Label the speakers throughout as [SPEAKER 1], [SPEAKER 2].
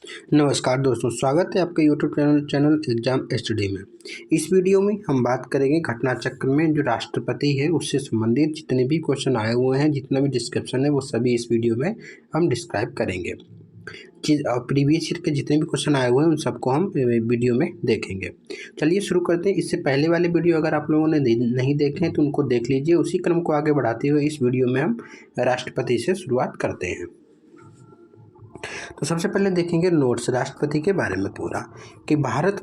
[SPEAKER 1] नमस्कार दोस्तों, स्वागत है आपके यूट्यूब चैनल एग्जाम स्टडी में। इस वीडियो में हम बात करेंगे घटना चक्र में जो राष्ट्रपति है उससे संबंधित जितने भी क्वेश्चन आए हुए हैं, जितना भी डिस्क्रिप्शन है वो सभी इस वीडियो में हम डिस्क्राइब करेंगे। प्रीवियस ईयर के जितने भी क्वेश्चन आए हुए हैं उन सबको हम वीडियो में देखेंगे। चलिए शुरू करते हैं। इससे पहले वाले वीडियो अगर आप लोगों ने नहीं देखे हैं तो उनको देख लीजिए। उसी क्रम को आगे बढ़ाते हुए इस वीडियो में हम राष्ट्रपति से शुरुआत करते हैं। तो सबसे पहले देखेंगे नोट्स राष्ट्रपति के बारे में पूरा, कि भारत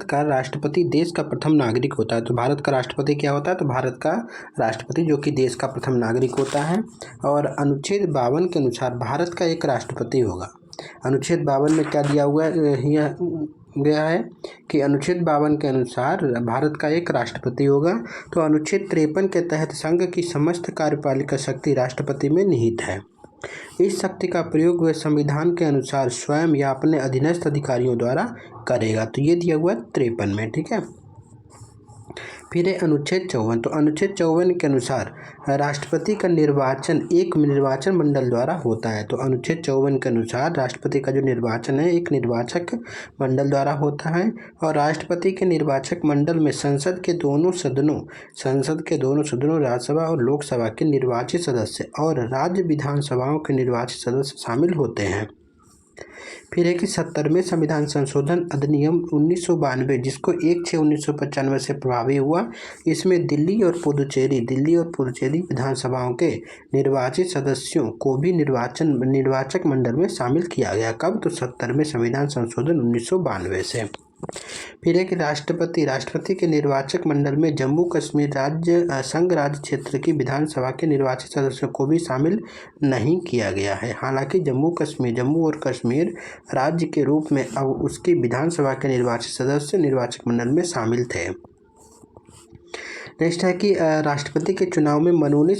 [SPEAKER 1] का राष्ट्रपति देश का प्रथम नागरिक होता है। तो भारत का राष्ट्रपति क्या होता है? तो भारत का राष्ट्रपति जो कि देश का प्रथम नागरिक होता है। और अनुच्छेद 52 के अनुसार भारत का एक राष्ट्रपति होगा। अनुच्छेद 52 में क्या दिया हुआ गया है कि अनुच्छेद 52 के अनुसार भारत का एक राष्ट्रपति होगा। तो अनुच्छेद 53 के तहत संघ की समस्त कार्यपालिका शक्ति राष्ट्रपति में निहित है। इस शक्ति का प्रयोग वह संविधान के अनुसार स्वयं या अपने अधीनस्थ अधिकारियों द्वारा करेगा। तो ये दिया हुआ 53 में, ठीक है। फिर है अनुच्छेद 54। तो अनुच्छेद 54 के अनुसार राष्ट्रपति का निर्वाचन एक निर्वाचन मंडल द्वारा होता है। तो अनुच्छेद 54 के अनुसार राष्ट्रपति का जो निर्वाचन है एक निर्वाचक मंडल द्वारा होता है। और राष्ट्रपति के निर्वाचक मंडल में संसद के दोनों सदनों राज्यसभा और लोकसभा के निर्वाचित सदस्य और राज्य विधानसभाओं के निर्वाचित सदस्य शामिल होते हैं। फिर है कि 70वें संविधान संशोधन अधिनियम 1992 जिसको 1/6/1995 से प्रभावी हुआ। इसमें दिल्ली और पुदुचेरी विधानसभाओं के निर्वाचित सदस्यों को भी निर्वाचक मंडल में शामिल किया गया। कब? तो 70वें संविधान संशोधन 1992 से। फिर है कि राष्ट्रपति के निर्वाचक मंडल में जम्मू कश्मीर संघ राज्य क्षेत्र की विधानसभा के निर्वाचित सदस्यों को भी शामिल नहीं किया गया है। हालांकि जम्मू और कश्मीर राज्य के रूप में अब उसकी विधानसभा के निर्वाचित सदस्य निर्वाचक मंडल में शामिल थे। नेक्स्ट है कि राष्ट्रपति के चुनाव में मनोनीत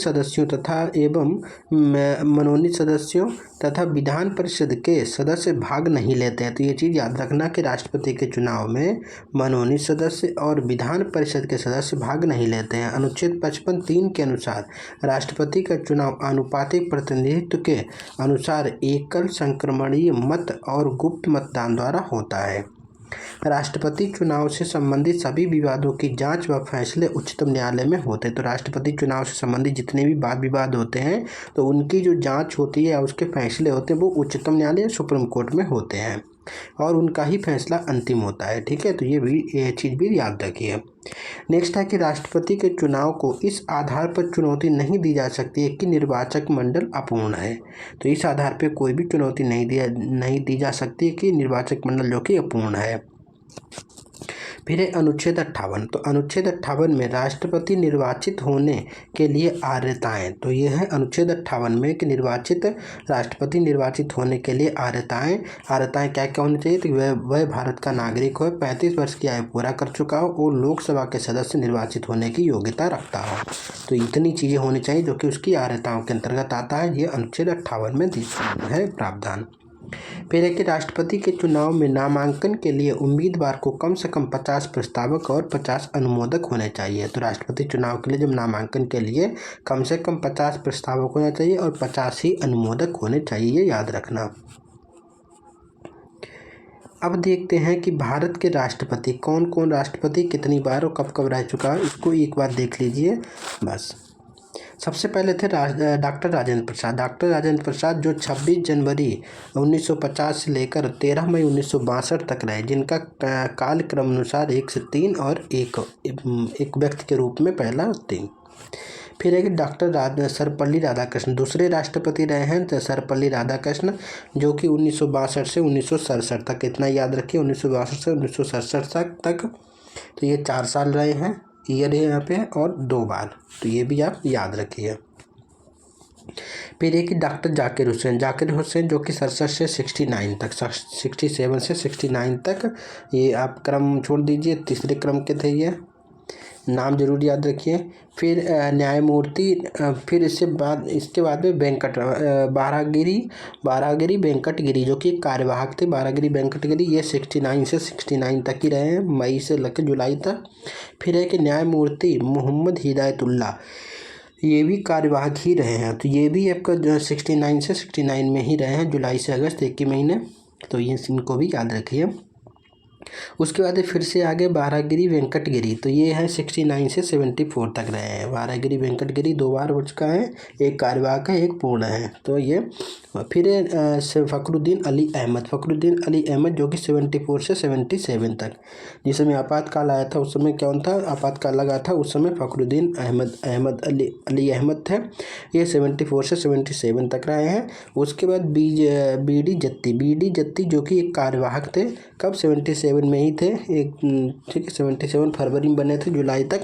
[SPEAKER 1] सदस्यों तथा विधान परिषद के सदस्य भाग नहीं लेते हैं। तो ये चीज़ याद रखना कि राष्ट्रपति के चुनाव में मनोनीत सदस्य और विधान परिषद के सदस्य भाग नहीं लेते हैं। अनुच्छेद 55(3) के अनुसार राष्ट्रपति का चुनाव आनुपातिक प्रतिनिधित्व के अनुसार एकल संक्रमणीय मत और गुप्त मतदान द्वारा होता है। राष्ट्रपति चुनाव से संबंधित सभी विवादों की जांच व फैसले उच्चतम न्यायालय में होते हैं। तो राष्ट्रपति चुनाव से संबंधित जितने भी वाद विवाद होते हैं तो उनकी जो जांच होती है या उसके फैसले होते हैं वो उच्चतम न्यायालय सुप्रीम कोर्ट में होते हैं और उनका ही फैसला अंतिम होता है, ठीक है। तो ये चीज़ भी याद रखिए। नेक्स्ट है कि राष्ट्रपति के चुनाव को इस आधार पर चुनौती नहीं दी जा सकती है कि निर्वाचक मंडल अपूर्ण है। तो इस आधार पर कोई भी चुनौती नहीं दी जा सकती कि निर्वाचक मंडल जो कि अपूर्ण है। फिर है अनुच्छेद 58। तो अनुच्छेद 58 में राष्ट्रपति निर्वाचित होने के लिए आर्यताएँ। तो यह है अनुच्छेद 58 में कि राष्ट्रपति निर्वाचित होने के लिए आर्यताएँ क्या क्या होनी चाहिए? तो वह भारत का नागरिक हो, 35 वर्ष की आयु पूरा कर चुका हो और लोकसभा के सदस्य निर्वाचित होने की योग्यता रखता हो। तो इतनी चीज़ें होनी चाहिए जो कि उसकी आर्यताओं के अंतर्गत आता है। ये अनुच्छेद 58 में है प्रावधान। फिर है कि राष्ट्रपति के चुनाव में नामांकन के लिए उम्मीदवार को कम से कम 50 प्रस्तावक और 50 अनुमोदक होने चाहिए। तो राष्ट्रपति चुनाव के लिए जब नामांकन के लिए कम से कम 50 प्रस्तावक होना चाहिए और 50 ही अनुमोदक होने चाहिए, ये याद रखना। अब देखते हैं कि भारत के राष्ट्रपति कौन राष्ट्रपति कितनी बार और कब कब रह चुका है, इसको एक बार देख लीजिए बस। सबसे पहले थे डॉक्टर राजेंद्र प्रसाद जो 26 जनवरी 1950 से लेकर 13 मई 1962 तक रहे, जिनका कालक्रम अनुसार 1 से 3 और एक व्यक्ति के रूप में पहला 3। फिर है कि डॉक्टर सर्वपल्ली राधाकृष्णन दूसरे राष्ट्रपति रहे हैं। तो सर्वपल्ली राधाकृष्णन जो कि 1962 से 1967 तक, इतना याद रखिए, 1962 से 1967 तक। तो ये 4 साल रहे हैं, ईयर है यहाँ पे, और 2 बार। तो ये भी आप याद रखिए। फिर एक डॉक्टर जाकिर हुसैन जो कि 67 से 69 तक, 67 से 69 तक, ये आप क्रम छोड़ दीजिए, तीसरे क्रम के थे, ये नाम जरूर याद रखिए। फिर न्यायमूर्ति, फिर इसके बाद में बारागिरी वेंकटगिरी जो कि कार्यवाहक थे। बारागिरी वेंकटगिरी ये 69 से 69 तक ही रहे हैं, मई से लेकर जुलाई तक। फिर है कि न्यायमूर्ति मोहम्मद हिदायतुल्लाह ये भी कार्यवाहक ही रहे हैं। तो ये भी आपका 69 से 69 में ही रहे हैं, जुलाई से अगस्त, एक ही महीने। तो ये इनको भी याद रखिए। उसके बाद फिर से आगे बारागिरी वेंकटगिरी, तो ये है 69 से 74 तक रहे हैं। बारागिरी वेंकटगिरी 2 बार हो चुका है, एक कार्यवाहक है, एक पूर्ण है। तो ये फिर फ़खरुद्दीन अली अहमद, फ़खरुद्दीन अली अहमद जो कि 74 से 77 तक, जिस समय आपातकाल आया था उस समय कौन था, आपातकाल लगा था उस समय फ़खरुद्दीन अहमद अली अहमद थे। ये 74 से 77 तक रहे हैं। उसके बाद बी डी जत्ती जो कि एक कार्यवाहक थे, कब 77 में ही थे, एक ठीक है 77 फरवरी में बने थे, जुलाई तक।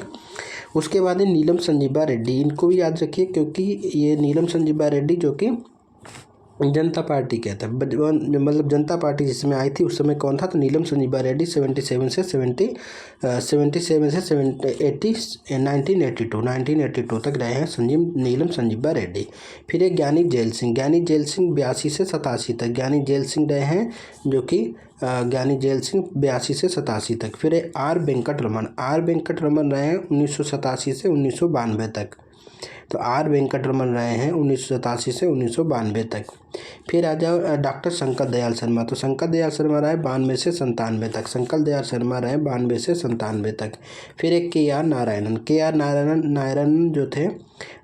[SPEAKER 1] उसके बाद है नीलम संजीवा रेड्डी, इनको भी याद रखिए क्योंकि ये नीलम संजीवा रेड्डी जो कि जनता पार्टी के थे, मतलब जनता पार्टी जिस समय आई थी उस समय कौन था, तो नीलम संजीवा रेड्डी 77 से 1982 तक रहे हैं नीलम संजीवा रेड्डी। फिर एक ज्ञानी जेल सिंह 82 से 87 तक, ज्ञानी जेल सिंह रहे हैं जो कि ज्ञानी जेल सिंह 82 से 87 तक। फिर आर वेंकट रमन रहे हैं 1987 से 1992 तक। तो आर वेंकट रमन रहे हैं 1987 से 1992 तक। फिर आ जाओ डॉक्टर शंकर दयाल शर्मा, तो शंकर दयाल शर्मा रहे 92 से 97 तक, शंकर दयाल शर्मा रहे 92 से 97 तक। फिर एक के आर नारायणन जो थे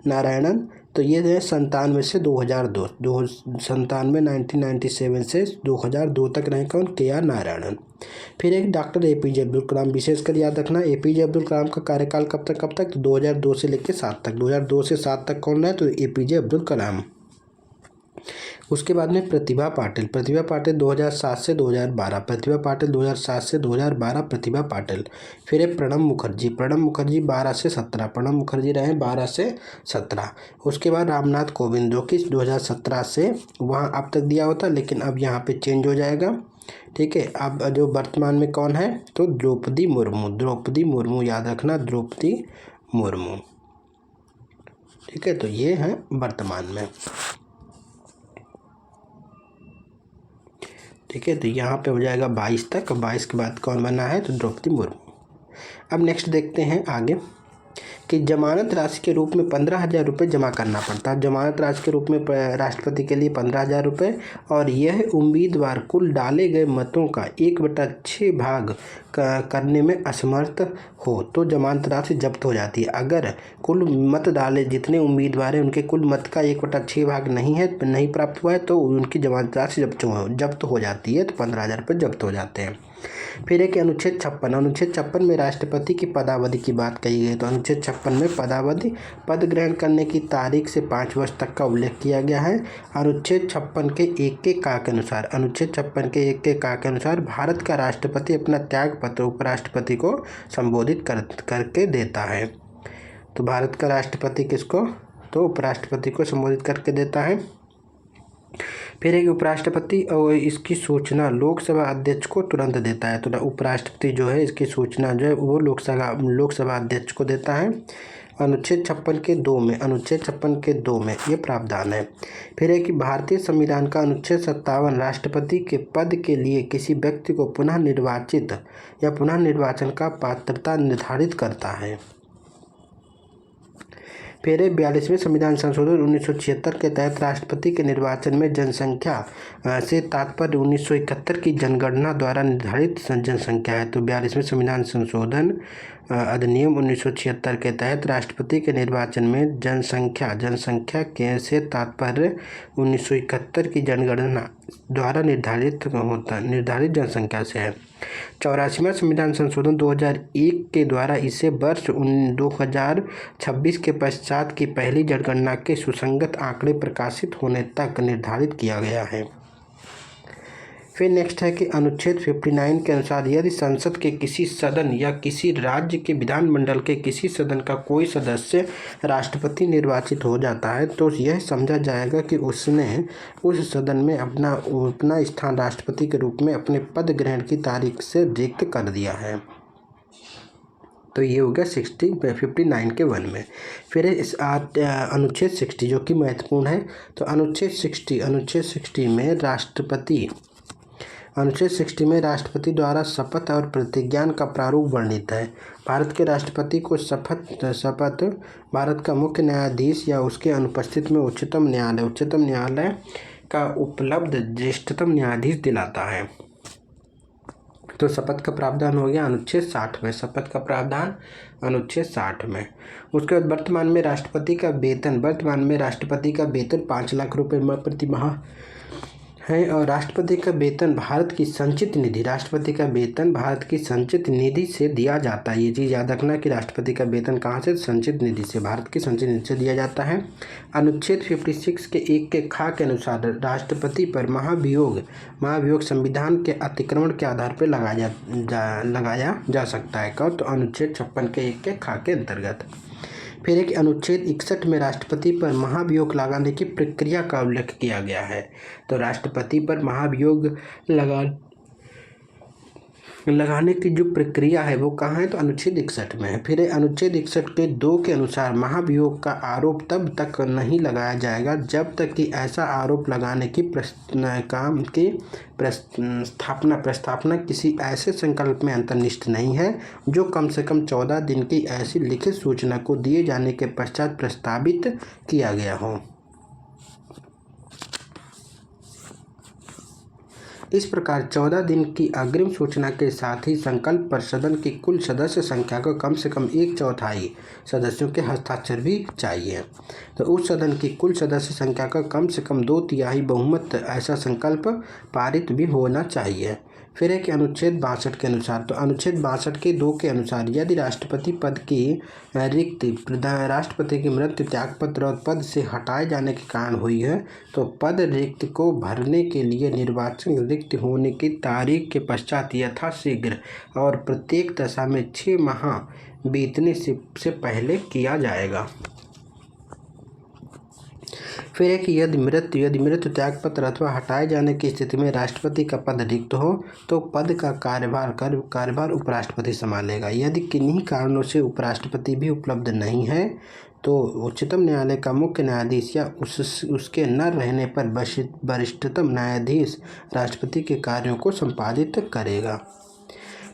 [SPEAKER 1] नारायणन, तो ये है 97 से 2002, 1997 से 2002 तक रहे कौन, के आर नारायणन। फिर एक डॉक्टर एपीजे अब्दुल कलाम, विशेषकर याद रखना एपीजे अब्दुल कलाम का कार्यकाल कब तक, तो 2002 से लेकर 7 तक, 2002 से 7 तक कौन रहे, तो एपीजे अब्दुल कलाम। उसके बाद में प्रतिभा पाटिल 2007 से 2012, प्रतिभा पाटिल 2007 से 2012, प्रतिभा पाटिल। फिर है प्रणब मुखर्जी 12 से 17, प्रणब मुखर्जी रहे 12 से 17। उसके बाद रामनाथ कोविंद जो कि 2017 से वहाँ अब तक दिया होता, लेकिन अब यहाँ पे चेंज हो जाएगा, ठीक है। अब जो वर्तमान में कौन है, तो द्रौपदी मुर्मू याद रखना, द्रौपदी मुर्मू, ठीक है। तो ये है वर्तमान में, ठीक है। तो यहाँ पे हो जाएगा 22 तक, 22 के बाद कौन बना है, तो द्रौपदी मुर्मू। अब नेक्स्ट देखते हैं आगे कि जमानत राशि के रूप में 15,000 रुपये जमा करना पड़ता है। जमानत राशि के रूप में राष्ट्रपति के लिए 15,000 रुपये, और यह उम्मीदवार कुल डाले गए मतों का 1/6 भाग करने में असमर्थ हो तो जमानत राशि जब्त हो जाती है। अगर कुल मत डाले जितने उम्मीदवार हैं उनके कुल मत का 1/6 भाग नहीं प्राप्त हुआ है तो उनकी जमानत राशि जब्त हो जाती है, तो 15,000 रुपये जब्त हो जाते हैं। फिर एक अनुच्छेद 56 में राष्ट्रपति की पदावधि की बात कही गई। तो अनुच्छेद 56 में पदावधि पद ग्रहण करने की तारीख से 5 वर्ष तक का उल्लेख किया गया है। अनुच्छेद 56 के 1 के का के अनुसार भारत का राष्ट्रपति अपना त्याग पत्र उपराष्ट्रपति को संबोधित करके देता है। तो भारत का राष्ट्रपति किसको, तो उपराष्ट्रपति को संबोधित करके देता है। फिर एक उपराष्ट्रपति और इसकी सूचना लोकसभा अध्यक्ष को तुरंत देता है। तो उपराष्ट्रपति जो है इसकी सूचना जो है वो लोकसभा अध्यक्ष को देता है। अनुच्छेद 56 के 2 में ये प्रावधान है। फिर है कि भारतीय संविधान का अनुच्छेद 57 राष्ट्रपति के पद के लिए किसी व्यक्ति को पुनः निर्वाचित या पुनः निर्वाचन का पात्रता निर्धारित करता है। फिर 42वें संविधान संशोधन 1976 के तहत राष्ट्रपति के निर्वाचन में जनसंख्या से तात्पर्य 1971 की जनगणना द्वारा निर्धारित जनसंख्या है। तो 42वें संविधान संशोधन अधिनियम 1976 के तहत राष्ट्रपति के निर्वाचन में जनसंख्या के से तात्पर्य 1971 की जनगणना द्वारा निर्धारित जनसंख्या से है। 84वां संविधान संशोधन 2001 के द्वारा इसे वर्ष 2026 के पश्चात की पहली जनगणना के सुसंगत आंकड़े प्रकाशित होने तक निर्धारित किया गया है। फिर नेक्स्ट है कि अनुच्छेद 59 के अनुसार यदि संसद के किसी सदन या किसी राज्य के विधानमंडल के किसी सदन का कोई सदस्य राष्ट्रपति निर्वाचित हो जाता है तो यह समझा जाएगा कि उसने उस सदन में अपना स्थान राष्ट्रपति के रूप में अपने पद ग्रहण की तारीख से रिक्त कर दिया है। तो ये हो गया 59 के 1 में। फिर इस अनुच्छेद 60 जो कि महत्वपूर्ण है। तो अनुच्छेद 60 में राष्ट्रपति द्वारा शपथ और प्रतिज्ञान का प्रारूप वर्णित है। भारत के राष्ट्रपति को शपथ भारत का मुख्य न्यायाधीश या उसके अनुपस्थित में उच्चतम न्यायालय का उपलब्ध ज्येष्ठतम न्यायाधीश दिलाता है। तो शपथ का प्रावधान हो गया अनुच्छेद 60 में, शपथ का प्रावधान अनुच्छेद 60 में। उसके बाद वर्तमान में राष्ट्रपति का वेतन 5 लाख रुपये प्रति माह है। और राष्ट्रपति का वेतन भारत की संचित निधि से दिया जाता है। ये चीज़ याद रखना कि राष्ट्रपति का वेतन कहाँ से, संचित निधि से, भारत की संचित निधि से दिया जाता है। अनुच्छेद 56 के 1 के ख के अनुसार राष्ट्रपति पर महाभियोग संविधान के अतिक्रमण के आधार पर लगाया जा सकता है। कब? तो अनुच्छेद 56 के 1 के ख के अंतर्गत। फिर एक अनुच्छेद 61 में राष्ट्रपति पर महाभियोग लगाने की प्रक्रिया का उल्लेख किया गया है। तो राष्ट्रपति पर महाभियोग लगाने की जो प्रक्रिया है वो कहाँ है? तो अनुच्छेद 61 में है। फिर अनुच्छेद 61 के 2 के अनुसार महाभियोग का आरोप तब तक नहीं लगाया जाएगा जब तक कि ऐसा आरोप लगाने की प्रस्तावना किसी ऐसे संकल्प में अंतर्निहित नहीं है जो कम से कम 14 दिन की ऐसी लिखित सूचना को दिए जाने के पश्चात प्रस्तावित किया गया हो। इस प्रकार 14 दिन की अग्रिम सूचना के साथ ही संकल्प पर सदन की कुल सदस्य संख्या को कम से कम 1/4 सदस्यों के हस्ताक्षर भी चाहिए। तो उस सदन की कुल सदस्य संख्या का कम से कम 2/3 बहुमत ऐसा संकल्प पारित भी होना चाहिए। फिर एक अनुच्छेद 62 के अनुसार, तो अनुच्छेद 62 के 2 के अनुसार यदि राष्ट्रपति पद की रिक्ति राष्ट्रपति की मृत्यु, त्यागपत्र और पद से हटाए जाने के कारण हुई है तो पद रिक्त को भरने के लिए निर्वाचन रिक्त होने की तारीख के पश्चात यथाशीघ्र और प्रत्येक दशा में 6 माह बीतने से पहले किया जाएगा। फिर एक यदि मृत्यु, त्यागपत्र अथवा हटाए जाने की स्थिति में राष्ट्रपति का पद रिक्त हो तो पद का कार्यभार उपराष्ट्रपति संभालेगा। यदि किन्हीं कारणों से उपराष्ट्रपति भी उपलब्ध नहीं है तो उच्चतम न्यायालय का मुख्य न्यायाधीश या उसके न रहने पर वरिष्ठतम न्यायाधीश राष्ट्रपति के कार्यों को संपादित करेगा।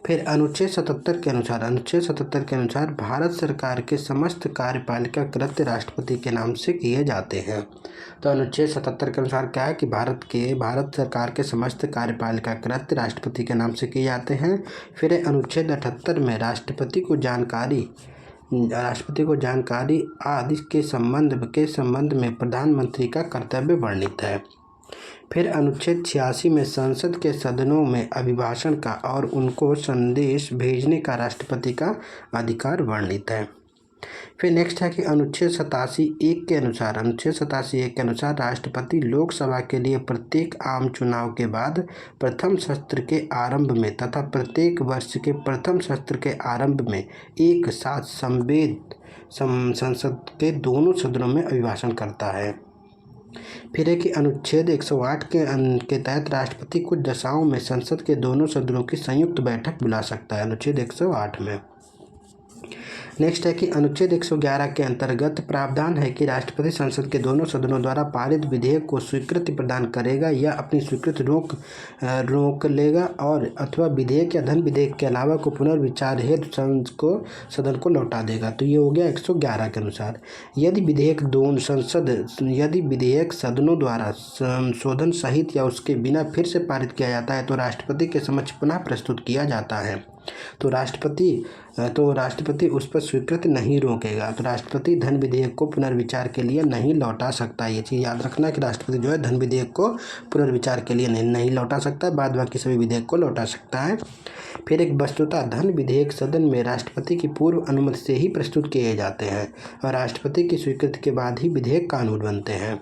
[SPEAKER 1] फिर अनुच्छेद 77 के अनुसार भारत सरकार के समस्त कार्यपालिका कृत्य राष्ट्रपति के नाम से किए जाते हैं। तो अनुच्छेद 77 के अनुसार क्या है कि भारत सरकार के समस्त कार्यपालिका कृत्य राष्ट्रपति के नाम से किए जाते हैं। फिर अनुच्छेद 78 में राष्ट्रपति को जानकारी आदि के संबंध में प्रधानमंत्री का कर्तव्य वर्णित है। फिर अनुच्छेद 86 में संसद के सदनों में अभिभाषण का और उनको संदेश भेजने का राष्ट्रपति का अधिकार वर्णित है। फिर नेक्स्ट है कि अनुच्छेद 87(1) के अनुसार राष्ट्रपति लोकसभा के लिए प्रत्येक आम चुनाव के बाद प्रथम सत्र के आरंभ में तथा प्रत्येक वर्ष के प्रथम सत्र के आरंभ में एक साथ संसद के दोनों सदनों में अभिभाषण करता है। फिर है कि अनुच्छेद 108 के तहत राष्ट्रपति कुछ दशाओं में संसद के दोनों सदनों की संयुक्त बैठक बुला सकता है, अनुच्छेद 108 में। नेक्स्ट है कि अनुच्छेद 111 के अंतर्गत प्रावधान है कि राष्ट्रपति संसद के दोनों सदनों द्वारा पारित विधेयक को स्वीकृति प्रदान करेगा या अपनी स्वीकृति रोक लेगा और अथवा विधेयक या धन विधेयक के अलावा को पुनर्विचार हेतु सदन को लौटा देगा। तो ये हो गया 111 के अनुसार। यदि विधेयक सदनों द्वारा संशोधन सहित या उसके बिना फिर से पारित किया जाता है तो राष्ट्रपति के समक्ष पुनः प्रस्तुत किया जाता है। तो राष्ट्रपति उस पर स्वीकृति नहीं रोकेगा। तो राष्ट्रपति धन विधेयक को पुनर्विचार के लिए नहीं लौटा सकता। ये चीज़ याद रखना कि राष्ट्रपति जो है धन विधेयक को पुनर्विचार के लिए नहीं लौटा सकता, बाद बाकी सभी विधेयक को लौटा सकता है। फिर एक वस्तुतः धन विधेयक सदन में राष्ट्रपति की पूर्व अनुमति से ही प्रस्तुत किए जाते हैं और राष्ट्रपति की स्वीकृति के बाद ही विधेयक कानून बनते हैं।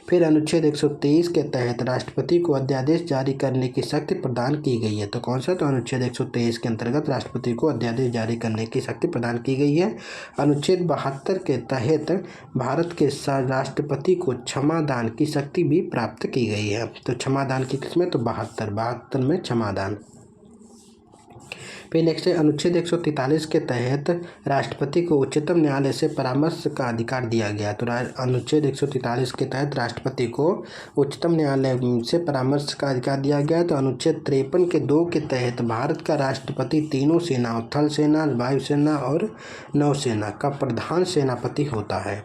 [SPEAKER 1] फिर अनुच्छेद 123 के तहत राष्ट्रपति को अध्यादेश जारी करने की शक्ति प्रदान की गई है। तो कौन सा? तो अनुच्छेद 123 के अंतर्गत राष्ट्रपति को अध्यादेश जारी करने की शक्ति प्रदान की गई है। अनुच्छेद 72 के तहत भारत के राष्ट्रपति को क्षमादान की शक्ति भी प्राप्त की गई है। तो क्षमादान की किस्में तो 72 में क्षमादान। फिर नेक्स्ट है अनुच्छेद 143 के तहत राष्ट्रपति को उच्चतम न्यायालय से परामर्श का अधिकार दिया गया। तो अनुच्छेद 143 के तहत राष्ट्रपति को उच्चतम न्यायालय से परामर्श का अधिकार दिया गया। तो अनुच्छेद 53 के 2 के तहत भारत का राष्ट्रपति तीनों सेनाओं थल सेना, वायुसेना और नौसेना का प्रधान सेनापति होता है।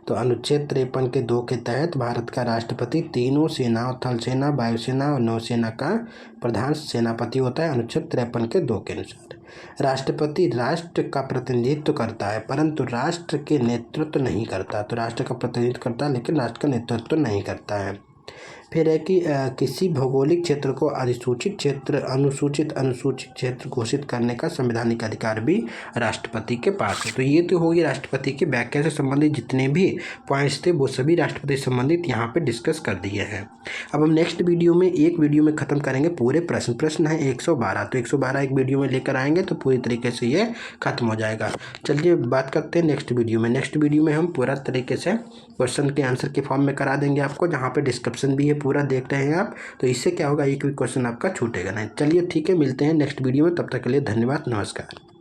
[SPEAKER 1] तो अनुच्छेद 53 के 2 के तहत भारत का राष्ट्रपति तीनों सेनाओं, थल सेना, वायुसेना और नौसेना का प्रधान सेनापति होता है, अनुच्छेद 53 के 2 के अनुसार। राष्ट्रपति राष्ट्र का प्रतिनिधित्व करता है परंतु राष्ट्र के नेतृत्व नहीं करता। तो राष्ट्र का प्रतिनिधित्व करता है लेकिन राष्ट्र का नेतृत्व नहीं करता है। फिर है कि किसी भौगोलिक क्षेत्र को अधिसूचित क्षेत्र, अनुसूचित क्षेत्र घोषित करने का संवैधानिक अधिकार भी राष्ट्रपति के पास है। तो ये तो होगी राष्ट्रपति की व्याख्या से संबंधित जितने भी पॉइंट्स थे वो सभी राष्ट्रपति से संबंधित यहाँ पे डिस्कस कर दिए हैं। अब हम नेक्स्ट वीडियो में एक वीडियो में ख़त्म करेंगे पूरे प्रश्न है 112। तो 112 एक वीडियो में लेकर आएंगे तो पूरी तरीके से ये खत्म हो जाएगा। चलिए बात करते हैं नेक्स्ट वीडियो में। नेक्स्ट वीडियो में हम पूरा तरीके से क्वेश्चन के आंसर के फॉर्म में करा देंगे आपको, जहाँ पे डिस्क्रिप्शन भी है पूरा देख रहे हैं आप। तो इससे क्या होगा, एक भी क्वेश्चन आपका छूटेगा नहीं। चलिए ठीक है, मिलते हैं नेक्स्ट वीडियो में, तब तक के लिए धन्यवाद, नमस्कार।